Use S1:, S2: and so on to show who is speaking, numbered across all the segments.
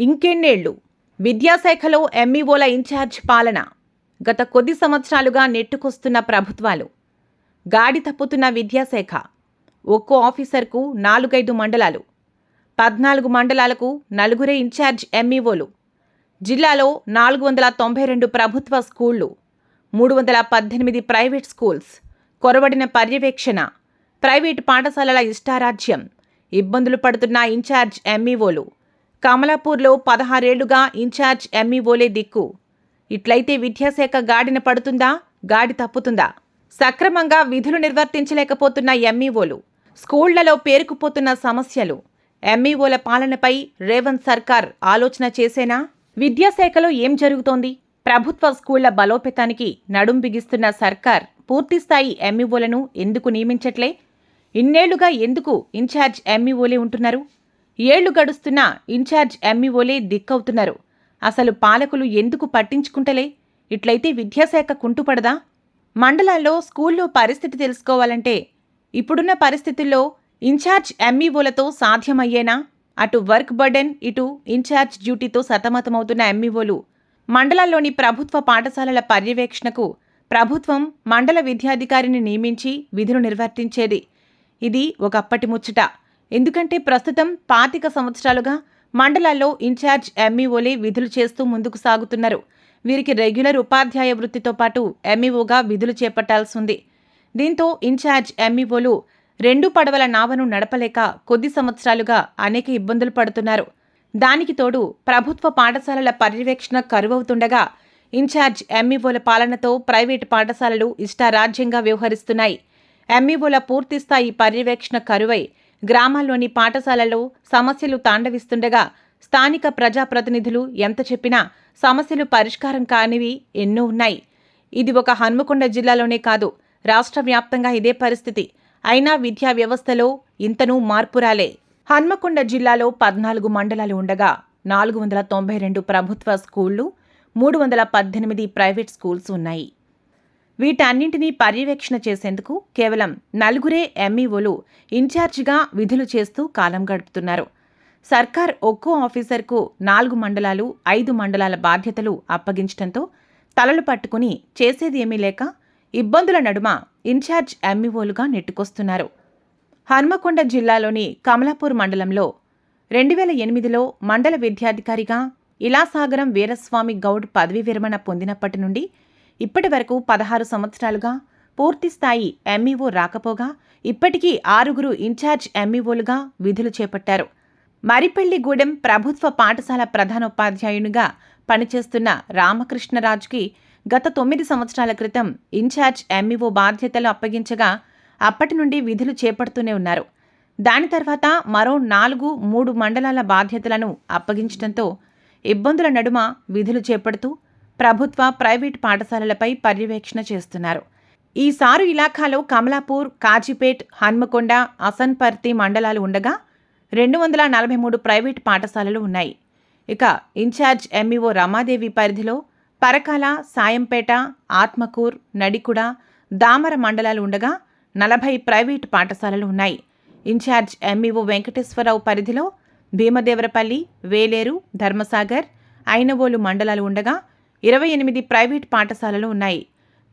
S1: ఇంకెన్నేళ్లు విద్యాశాఖలో ఎంఈఓల ఇన్ఛార్జ్ పాలన. గత కొద్ది సంవత్సరాలుగా నెట్టుకొస్తున్న ప్రభుత్వాలు. గాడి తప్పుతున్న విద్యాశాఖ. ఒక్కో ఆఫీసర్కు 4-5 మండలాలు. 14 మండలాలకు 4 ఇన్ఛార్జ్ ఎంఈఓలు. జిల్లాలో 492 ప్రభుత్వ స్కూళ్లు, 318 ప్రైవేట్ స్కూల్స్. కొరవడిన పర్యవేక్షణ. ప్రైవేటు పాఠశాలల ఇష్టారాజ్యం. ఇబ్బందులు పడుతున్న ఇన్ఛార్జ్ ఎంఈఓలు. కమలాపూర్లో 16 ఏళ్లుగా ఇన్ఛార్జ్ ఎంఈఓలే దిక్కు. ఇట్లయితే విద్యాశాఖ గాడిన పడుతుందా, గాడి తప్పుతుందా? సక్రమంగా విధులు నిర్వర్తించలేకపోతున్న ఎంఈఓలు. స్కూళ్లలో పేరుకుపోతున్న సమస్యలు. ఎంఈఓల పాలనపై రేవంత్ సర్కార్ ఆలోచన చేసేనా? విద్యాశాఖలో ఏం జరుగుతోంది? ప్రభుత్వ స్కూళ్ల బలోపేతానికి నడుం బిగిస్తున్న సర్కార్ పూర్తిస్థాయి ఎంఈఓలను ఎందుకు నియమించట్లే? ఇన్నేళ్లుగా ఎందుకు ఇన్ఛార్జ్ ఎంఈఓలే ఉంటున్నారు? ఏళ్లు గడుస్తున్నా ఇన్ఛార్జ్ ఎంఈఓలే దిక్కవుతున్నారు. అసలు పాలకులు ఎందుకు పట్టించుకుంటలే? ఇట్లయితే విద్యాశాఖ కుంటుపడదా? మండలాల్లో స్కూల్లో పరిస్థితి తెలుసుకోవాలంటే ఇప్పుడున్న పరిస్థితుల్లో ఇన్ఛార్జ్ ఎంఈఓలతో సాధ్యమయ్యేనా? అటు వర్క్ బర్డెన్, ఇటు ఇన్ఛార్జ్ డ్యూటీతో సతమతమవుతున్న ఎంఈఓలు. మండలాల్లోని ప్రభుత్వ పాఠశాలల పర్యవేక్షణకు ప్రభుత్వం మండల విద్యాధికారిని నియమించి విధులు నిర్వర్తించేది. ఇది ఒకప్పటి ముచ్చట. ఎందుకంటే ప్రస్తుతం 25 సంవత్సరాలుగా మండలాల్లో ఇన్ఛార్జ్ ఎంఈఓలే విధులు చేస్తూ ముందుకు సాగుతున్నారు. వీరికి రెగ్యులర్ ఉపాధ్యాయ వృత్తితో పాటు ఎంఈఓగా విధులు చేపట్టాల్సింది. దీంతో ఇన్ఛార్జ్ ఎంఈఓలు 2 పడవల నావను నడపలేక కొద్ది సంవత్సరాలుగా అనేక ఇబ్బందులు పడుతున్నారు. దానికి తోడు ప్రభుత్వ పాఠశాలల పర్యవేక్షణ కరువవుతుండగా ఇన్ఛార్జ్ ఎంఈఓల పాలనతో ప్రైవేటు పాఠశాలలు ఇష్టారాజ్యంగా వ్యవహరిస్తున్నాయి. ఎంఈఓల పూర్తిస్థాయి పర్యవేక్షణ కరువై గ్రామాల్లోని పాఠశాలల్లో సమస్యలు తాండవిస్తుండగా స్థానిక ప్రజాప్రతినిధులు ఎంత చెప్పినా సమస్యలు పరిష్కారం కానివి ఎన్నో ఉన్నాయి. ఇది ఒక హన్మకొండ జిల్లాలోనే కాదు, రాష్ట్ర వ్యాప్తంగా ఇదే పరిస్థితి. అయినా విద్యా వ్యవస్థలో ఇంతనూ మార్పు రాలే. హన్మకొండ జిల్లాలో 14 మండలాలు ఉండగా 492 ప్రభుత్వ స్కూళ్లు, 318 ప్రైవేట్ స్కూల్స్ ఉన్నాయి. వీటన్నింటినీ పర్యవేక్షణ చేసేందుకు కేవలం 4 ఎంఈఓలు ఇన్ఛార్జిగా విధులు చేస్తూ కాలం గడుపుతున్నారు. సర్కార్ ఒక్కో ఆఫీసర్కు 4 మండలాలు, 5 మండలాల బాధ్యతలు అప్పగించడంతో తలలు పట్టుకుని చేసేది ఏమీ లేక ఇబ్బందుల నడుమ ఇన్ఛార్జ్ ఎంఈఓలుగా నెట్టుకొస్తున్నారు. హన్మకొండ జిల్లాలోని కమలాపూర్ మండలంలో 2008లో మండల విద్యాధికారిగా ఇలాసాగరం వీరస్వామి గౌడ్ పదవీ విరమణ పొందినప్పటి నుండి ఇప్పటి వరకు 16 సంవత్సరాలుగా పూర్తిస్థాయి ఎంఈఓ రాకపోగా ఇప్పటికీ 6 ఇన్ఛార్జ్ ఎంఈఓలుగా విధులు చేపట్టారు. మరిపెళ్లిగూడెం ప్రభుత్వ పాఠశాల ప్రధానోపాధ్యాయునిగా పనిచేస్తున్న రామకృష్ణరాజుకి గత 9 సంవత్సరాల క్రితం ఇన్ఛార్జ్ ఎంఈఓ బాధ్యతలు అప్పగించగా అప్పటి నుండి విధులు చేపడుతూనే ఉన్నారు. దాని తర్వాత మరో 3 మండలాల బాధ్యతలను అప్పగించడంతో ఇబ్బందుల నడుమ విధులు చేపడుతూ ప్రభుత్వ ప్రైవేటు పాఠశాలలపై పర్యవేక్షణ చేస్తున్నారు. ఈసారి ఇలాఖాలో కమలాపూర్, కాజీపేట్, హన్మకొండ, అసన్పర్తి మండలాలు ఉండగా 243 ప్రైవేటు పాఠశాలలు ఉన్నాయి. ఇక ఇన్ఛార్జ్ ఎంఈఓ రమాదేవి పరిధిలో పరకాల, సాయంపేట, ఆత్మకూర్, నడికుడ, దామర మండలాలు ఉండగా 40 ప్రైవేటు పాఠశాలలు ఉన్నాయి. ఇన్ఛార్జ్ ఎంఈఓ వెంకటేశ్వరరావు పరిధిలో భీమదేవరపల్లి, వేలేరు, ధర్మసాగర్, ఐనవోలు మండలాలు ఉండగా 28 ప్రైవేటు పాఠశాలలు ఉన్నాయి.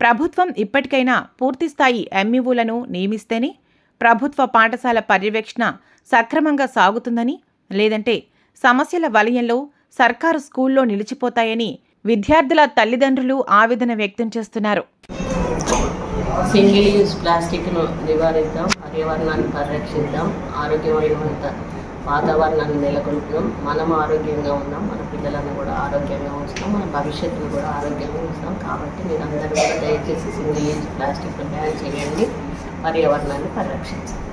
S1: ప్రభుత్వం ఇప్పటికైనా పూర్తిస్థాయి ఎంఈఓలను నియమిస్తేనే ప్రభుత్వ పాఠశాల పర్యవేక్షణ సక్రమంగా సాగుతుందని, లేదంటే సమస్యల వలయంలో సర్కారు స్కూల్లో నిలిచిపోతాయని విద్యార్థుల తల్లిదండ్రులు ఆవేదన వ్యక్తం చేస్తున్నారు.
S2: సింగిల్ యూజ్ ప్లాస్టిక్ను నివారిద్దాం, పర్యావరణాన్ని పరిరక్షిద్దాం, ఆరోగ్యమైన వాతావరణాన్ని నెలకొల్పుదాం. మనం ఆరోగ్యంగా ఉన్నాం, మన పిల్లలను కూడా ఆరోగ్యంగా ఉంచుతాం, మన భవిష్యత్తును కూడా ఆరోగ్యంగా ఉంచుతాం. కాబట్టి మీరందరూ కూడా దయచేసి సింగిల్ యూజ్ ప్లాస్టిక్ను బ్యాన్ చేయండి, పర్యావరణాన్ని పరిరక్షించండి.